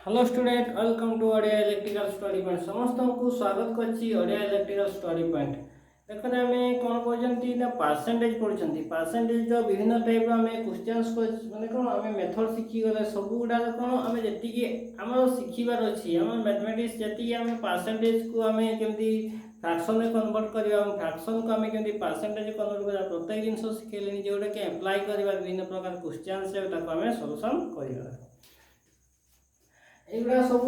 Hello student welcome to Odia electrical study point समस्त को स्वागत करछि ओडिया इलेक्ट्रिकल स्टडी पॉइंट देखो आमे कोन पढजंती ना परसेंटेज पढछंती परसेंटेज जो विभिन्न टाइप आमे क्वेश्चंस को माने कोन आमे मेथड सिखि गले सब गुडा कोन आमे जति कि हमर सिखिबार अछि हमर मैथमेटिक्स जति कि आमे परसेंटेज को आमे केमती फ्रैक्शन में कन्वर्ट करबा फ्रैक्शन को आमे केमती परसेंटेज कन्वर्ट करबा प्रत्येक जिंस सिखेलेनी जेउडा के अप्लाई करबा विभिन्न प्रकार क्वेश्चंस है ताको आमे सॉल्यूशन करबा एगुड़ा सब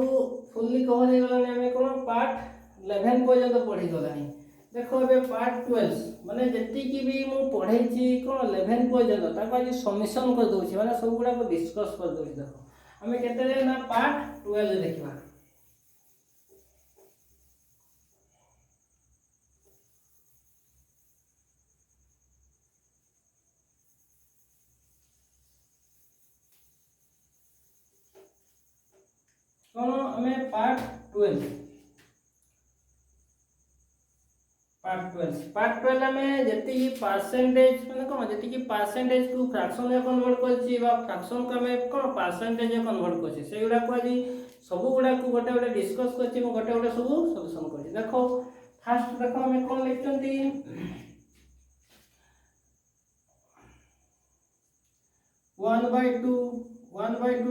फुल्ली कवर हो गलानी आमे कोन पार्ट 11 पर्यंत पढ़ी गलानी देखो ए पार्ट 12 माने जति की भी मु पढ़ै छी कोन 11 पर्यंत ताको आज समीशन कर दउछी माने सब गुडा को डिस्कस कर दउछी देखो आमे केते रे ना पार्ट 12 देखबा कोन हमें पार्ट 12 में जति परसेंटेज माने कोन जति परसेंटेज को फ्रैक्शन में कन्वर्ट करछि बा फ्रैक्शन को हमें कोन परसेंटेज में कन्वर्ट करछि से गुडा को आज सब गुडा को गोटे गोटे डिस्कस करछि म गोटे गोटे सब सॉल्यूशन करछि देखो फर्स्ट देखो हमें कोन लिखचंती 1/2 को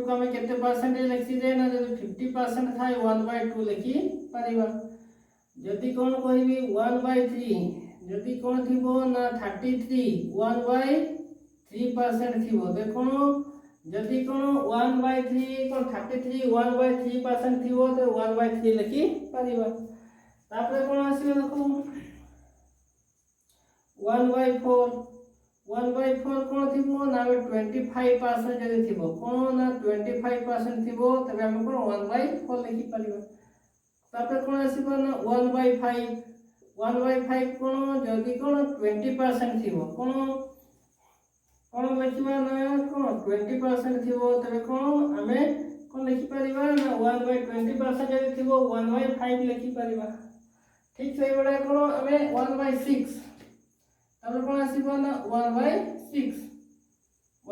हमें केते परसेंटेज लिखि दे ना जब 50% थाए 1/2 लिखि परिबा जदि कोन कहबी 1/3 जदि कोन थिबो ना 33 1/3% थिबो देखो जदि कोन 1/3 कोन 33 1/3% थिबो तो 1/3 लिखि परिबा तापर कोन आसीबो देखो 1/4 कोन थिबो ना 25% जदि थिबो कोन ना 25% थिबो तबे हम कोन 1/4 लिखि परिबा तापर कोन आसीबो ना 1/5 कोन जदि कोन 20% थिबो कोन लिखिबा ना कोन 20% थिबो तबे कोन हमें कोन लिखि परिबा ना 1/20% जदि थिबो 1/5 लिखि परिबा ठीक से बडा कोन हमें 1/6 तब कोन आसीबो ना 1/6 को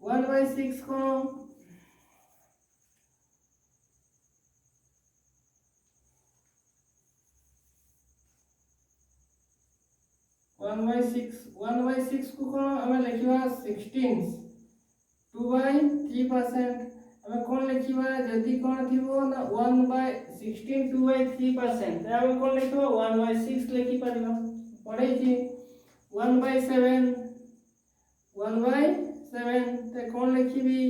1/6 को कोन हमें लिखिबा 16 2/3% हमें कोन लिखिबा जदि कोन थिबो ना 1/16 2/3% त हमें कोन लिखिबा 1/6 लिखि परिबा पढै छी 1/7 ते कोन लिखिबी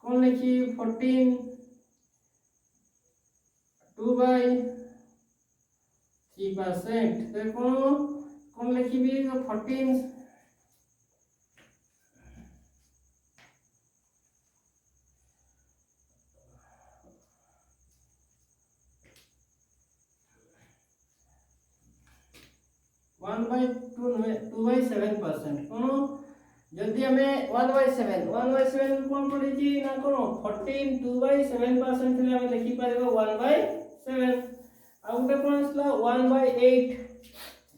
कोन लिखि 14 2/3% ते कोन लिखिबी 14 1/2/7% कोन जदि हमें 1/7 कोन पढि छी ना कोन 14 2/7% थिले हमें लिखि परिबो 1/7 आ उटे कोन असला 1/8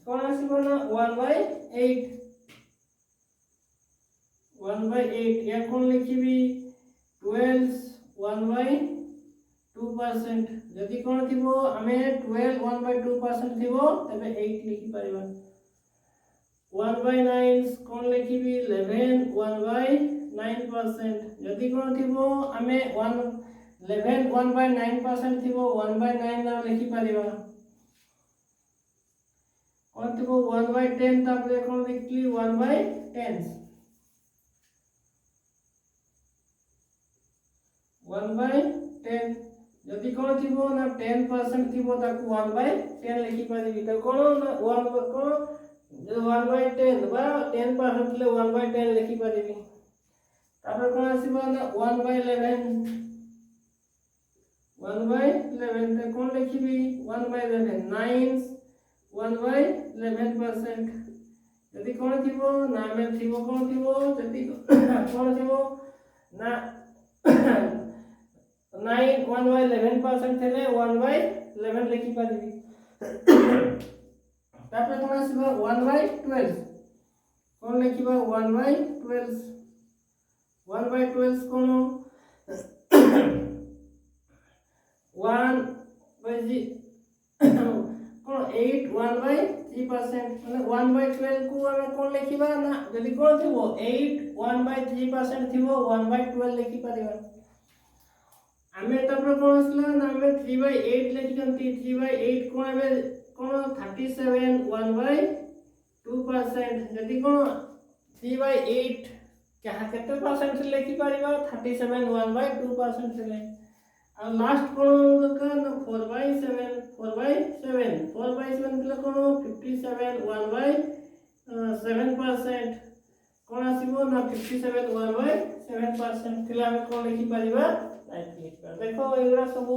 कोन आसीबो ना 1/8 या कोन लिखिबी 12 1/2% जदि कोन थिबो हमें 12 1/2% थिबो तबे 8 लिखि परिबा 1/9 कोन लिखिबी 11 1/9% जदि कोन थिबो हमें 11 1/9% थिबो 1/9 ना लिखि परिबा कोन थिबो 1/10 तापर कोन लिखली 1/10 जदि कोन थिबो ना 10% थिबो ताकू 1/10 लिखि परिबी त कोन ना 1 कोन 1/10 बा 10% ले 1/10 लिखि परिबी तापर कोन आसीबो ना 1/11 ते कोन लिखिबी 1/11 9 1/11% जदि कोन थिबो ना में थिबो कोन थिबो जदि कोन थिबो ना 9 1/11% थिले 1/11 लिखि परिबी तापर कौन आसब 1/12 कौन लिखा 1/12 1/12 कौन 1 कौन 8 1/3% माने 1/12 को हमें कौन लिखा ना जदि कौन थी 8 1/3% थी 1/12 लिखि परिबा आमे तापर कौन आसला ना आमे 3/8 लिखिकंती 3/8 कौन हमें कौन 37 1/2% जदि कौन 3/8 क्या केते परसेंट से लिखि परिबा 37 1/2% से और लास्ट कौन दरकार ना 4/7 4/7 मतलब कौन 57 1/7% कौन आसीबो ना 57 1/7% थिला हम कौन लिखि परिबा देखो एगुड़ा सब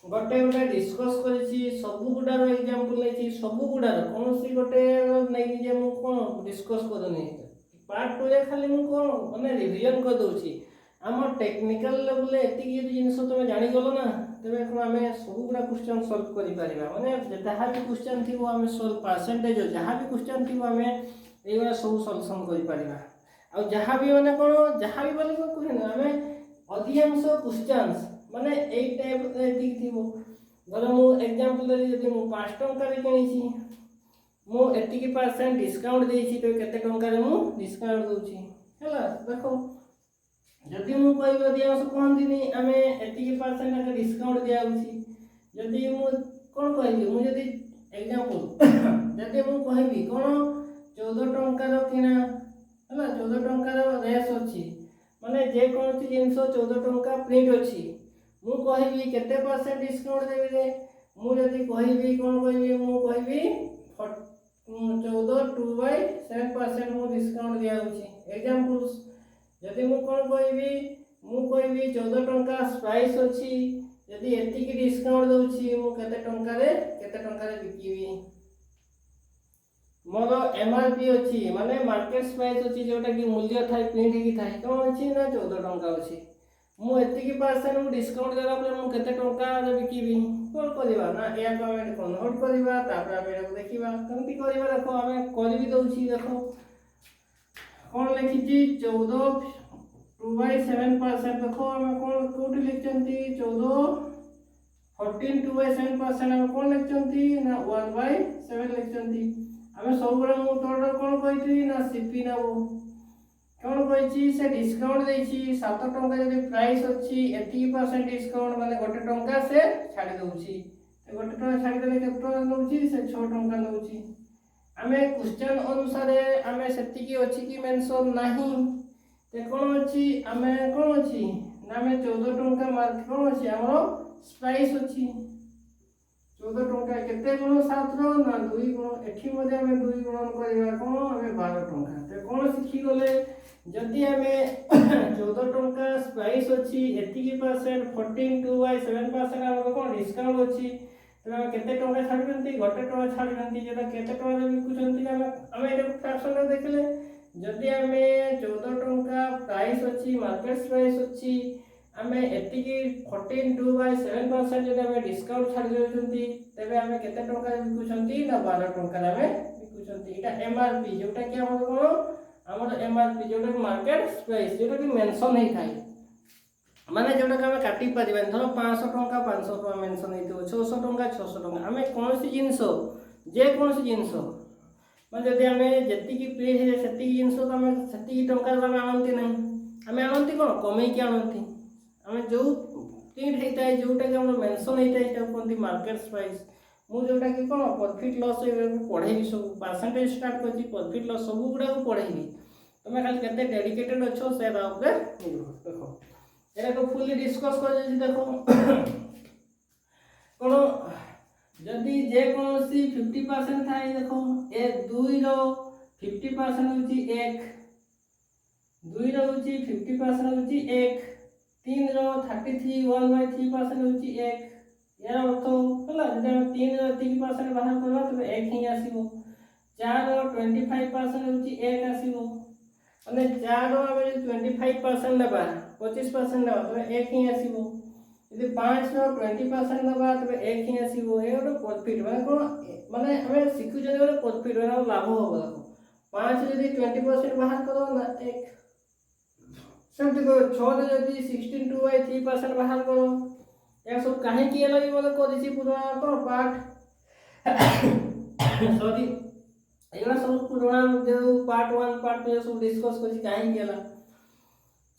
गोटे गोटे डिस्कस करिछि सब गुडार एग्जांपल लेछि सब गुडार कौन सी गोटे नै जे मु कोन डिस्कस करनी पार्ट 2 रे खाली मु कोन माने रिवीजन कर दोछि हमर टेक्निकल लेवल एति जिनिस तुम जानि गलो ना तबे कोन हमें सब गुडा क्वेश्चन सॉल्व करि परिबा माने जहा भी क्वेश्चन थिबो हमें सॉल्व परसेंटेज जहा भी क्वेश्चन थिबो हमें एगुड़ा सब सॉल्यूशन करि परिबा आ जहा भी माने कोन जहा भी बोले को कहना हमें अधिकांश क्वेश्चंस माने ए टाइप एति थिबो धरो मु एग्जांपल दे जदि मु 5 टंका रे किनिछि मु एति की परसेंट डिस्काउंट देछि तो केते टंका रे मु डिस्काउंट दोछि हैला देखो जदि मु कहबो अधिकांश कहंदिनी हमें एति की परसेंट का डिस्काउंट दिया होछि जदि मु कोन कहबी मु जदि एग्जांपल जदि मु कहबी कोन 14 टंका रो किना हैला 14 टंका रो रेस अछि माने जे कोन जिंस 14 टंका प्रिंट अछि मु कहबी केते परसेंट डिस्काउंट देबी रे मु जदि कहबी कोन कहबी मु कहबी 14 2/7% मु डिस्काउंट दिया होछि एग्जांपल्स जदि मु कोन कहबी मु कहबी 14 टंका प्राइस अछि यदि एति की डिस्काउंट दोछि मु केते टंका रे बिकिबी मोर एमआरपी अछि माने मार्केट प्राइस अछि जोटा की मूल्य थाई प्रिंट की थाई कोन अछि ना 14 टंका अछि मु एति की परसेंट मु डिस्काउंट देला पर मु केते टंका रे बिकिबी कोन करबा ना या कमेंट कन्वर्ट करबा तापर हम एटा देखिबा केमति करबा देखो हमें करबी दोछि देखो कोन लिखिछि 14 2/7% देखो हम कोन कोठी लिखचंती 14 14 2/7% हम कोन लिखचंती ना 1/7 लिखचंती हमें सब गुरा मु तोड़ कोन कहिथि ना सीपी नाबो कोन कहिछि से डिस्काउंट देछि 7 टंका जदि प्राइस अछि 80% डिस्काउंट माने 1 टंका से छाडी दोछि 1 टंका छाडी देले केतो नउछि से 6 टंका नउछि हमें क्वेश्चन अनुसार हमें सेति की अछि की मेंशन नाही ते कोन अछि हमें कोन अछि ना हमें 14 टंका मार्क कोन अछि हमरो प्राइस अछि 14 टंका केते गुण 7 रो ना 2 गुण एठी मध्ये हमें 2 गुणन करबा कोन हमें 12 टंका ते कोन सिखि गले जदि हमें 14 टंका प्राइस अछि एठी की परसेंट 14 2/7% हमरो कोन डिस्काउंट अछि तबे केते टंका छाडबंती 1 टंका छाडबंती जेटा केते टंका रे बिकुचंती हमें एटा फ्रैक्शन रे देखले जदि हमें 14 टंका प्राइस अछि मार्केट प्राइस अछि हमें एति की 14 2/7% जदि हमें डिस्काउंट छाडी देउचंती तबे हमें केते टंका रे बिकुचंती ना 12 टंका रे हमें बिकुचंती एटा एमआरपी जोटा कि हमर कोन हमर एमआरपी जोटा मार्केट प्राइस जोटा कि मेंशन हे थाई माने जोटा हमें काटी परिबा धरो 500 टंका 500 टंका मेंशन हेतो 600 टंका 600 टंका हमें कोन सी जिंस जे कोन सी जिंस माने जदि हमें जति की प्रिंट हे सेति की जिंस तो हमें सेति की टंका हमें आनंती नहीं हमें आनंती कोन कमे की आनंती हमें जो प्रिंट हेता है जोटा कि हमर मेंशन हेता है कोनती मार्केट प्राइस मु जोटा कि कोन प्रॉफिट लॉस पढेबी सब परसेंटेज स्टार्ट करछि प्रॉफिट लॉस सब गुडा को पढेबी तमे खाली केते डेडिकेटेड अछो से ऊपर देखो एरा को फुली डिस्कस कर जे देखो कोन जदि जे कोनसी 50% थाई देखो ए 2 रो 50% होची 1 2 रो होची 50% होची 1 3 रो 33 1/3% होची 1 यार अर्थ होला जदि हम 3 रो 3% बाहर करबा तबे 1 ही आसीबो 4 रो 25% होची 1 आसीबो माने 4 रो हम 25% लेबा 25% लेबा तबे 1 ही आसीबो यदि 5 20% दबा तबे 1 ही आसीबो ए गोटे प्रॉफिट माने कोन माने हमें शिखु जे गोटे प्रॉफिट माने लाभ होबो देखो 5 यदि 20% बाहर करो ना 1 सेमति को 6 यदि 16/3% बाहर करो या सब काहे की लगी बोले कोदिसी पूरा तो पार्ट सॉरी एगला सब पुराना जो पार्ट 1 पार्ट 2 सब डिस्कस करछि काहे गेला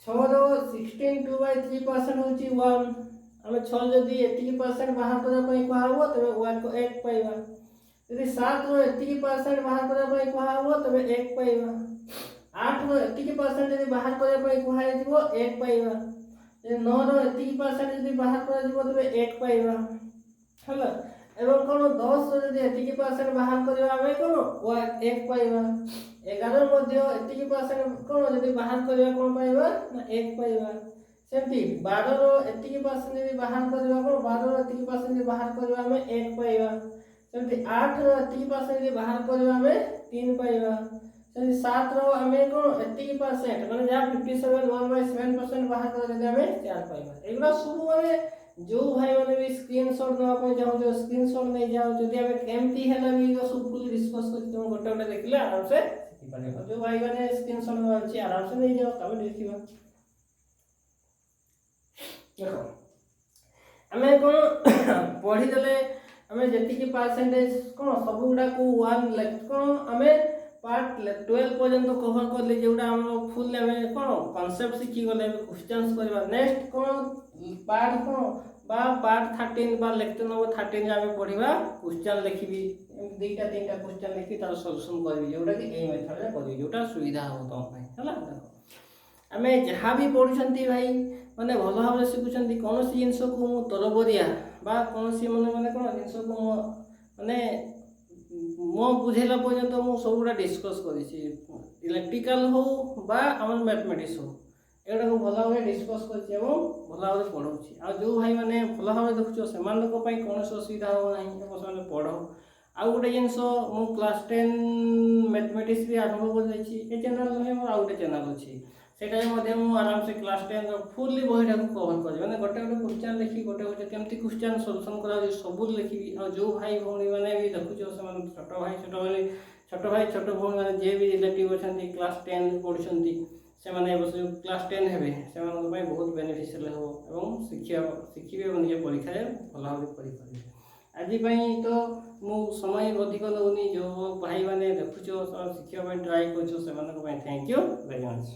6 रो 16/3% होछि 1 हमें 6 जदि एतिकी परसेंट बाहर करा पई कहबो तबे 1 को 1 पाइबा यदि 7 रो एतिकी परसेंट बाहर करा पई कहबो तबे 1 पाइबा 8 रो एतिकी परसेंट यदि बाहर करा पई कहै दिबो 1 पाइबा यदि 9 रो एतिकी परसेंट यदि बाहर करा दिबो तबे 1 पाइबा हला एवं कोन 10 रो यदि एतिकी परसेंट बाहर करबा आबे कोन 1 पाइबा 11 मध्ये एतिकी परसेंट कोन यदि बाहर करबा कोन पाइबा ना 1 पाइबा सेमती 12 रो एतिकी परसेंट यदि बाहर करबा कोन 12 रो एतिकी परसेंट यदि बाहर करबा हमें 1 पाइबा सेमती 8 रो एतिकी परसेंट यदि बाहर करबा हमें 3 पाइबा सेमती 7 रो हमें कोन एतिकी परसेंट माने जा 57 बाहर करबा यदि हमें 4 पाइबा एगला सब माने जो भाई माने भी स्क्रीनशॉट नवा पे जाऊ जो स्क्रीनशॉट नै जाऊ जदि हमें केमती हैला भी जो सब फुल डिस्कस कर तुम गोटे गोटे देखले आराम से सीखि पारे जो भाई माने स्क्रीनशॉट नवा अछि आराम से नै जाओ तबे देखिबा देखो हमें कोन पढ़ी देले हमें जति की परसेंटेज कोन सब गुडा को 1 लेफ्ट कोन हमें पार्ट 12 पर्यंत कवर कर ले जेउडा हम फुल हमें कोन कांसेप्ट सीखी गले क्वेश्चंस करबा नेक्स्ट कोन पार्ट कोन बा पार्ट 13 बा लेक्चर नंबर 13 हमें पढ़िबा क्वेश्चन लिखिबी दुईटा तीनटा क्वेश्चन लिखि तार सॉल्यूशन करबी जेउडा कि ए मेथड रे करबी जेउटा सुविधा हो तो हला हमें जहाँ भी पढ़ुछंती भाई माने भल भाव शिखुछंती कौन सी जिनस को मु तरबरिया बा कौन सी माने कौन जिनस को माने मो बुझेला पर्यंत मु सबुडा डिस्कस करिछि इलेक्ट्रिकल हो बा हमर मैथमेटिक्स हो एडा को भल भाव डिस्कस करछि एवं भल भाव पढौछि आ जो भाई माने भल भाव देखुछो सेमान को पई कौन असुविधा हो नाही एपसने पढो आ गोटे जिनस मु क्लास 10 मैथमेटिक्स भी आरंभ कर दैछि ए चैनल रे मोर आ गोटे चैनल अछि सेटा मध्ये मु आराम से क्लास 10 रो फुल्ली बहिडा को कवर कर माने गोटे गोटे क्वेश्चन लिखि गोटे गोटे केमती क्वेश्चन सॉल्यूशन करा सब लिखिबी आ जो भाई भौणी माने भी देखुछो समान छोट भाई छोट भौणी माने जे भी रिलेटिव अछंती क्लास 10 पढुछंती से माने बस क्लास 10 हेबे से मान को बहुत बेनिफिशियल हो एवं शिखिबे एवं निजे परीक्षा रे भल भाव पढ़ी पारे आज पई तो मु समय अधिक लउनी जो भाई माने देखुछो शिखिबा ट्राई करछो से मान को थैंक यू वेरी मच।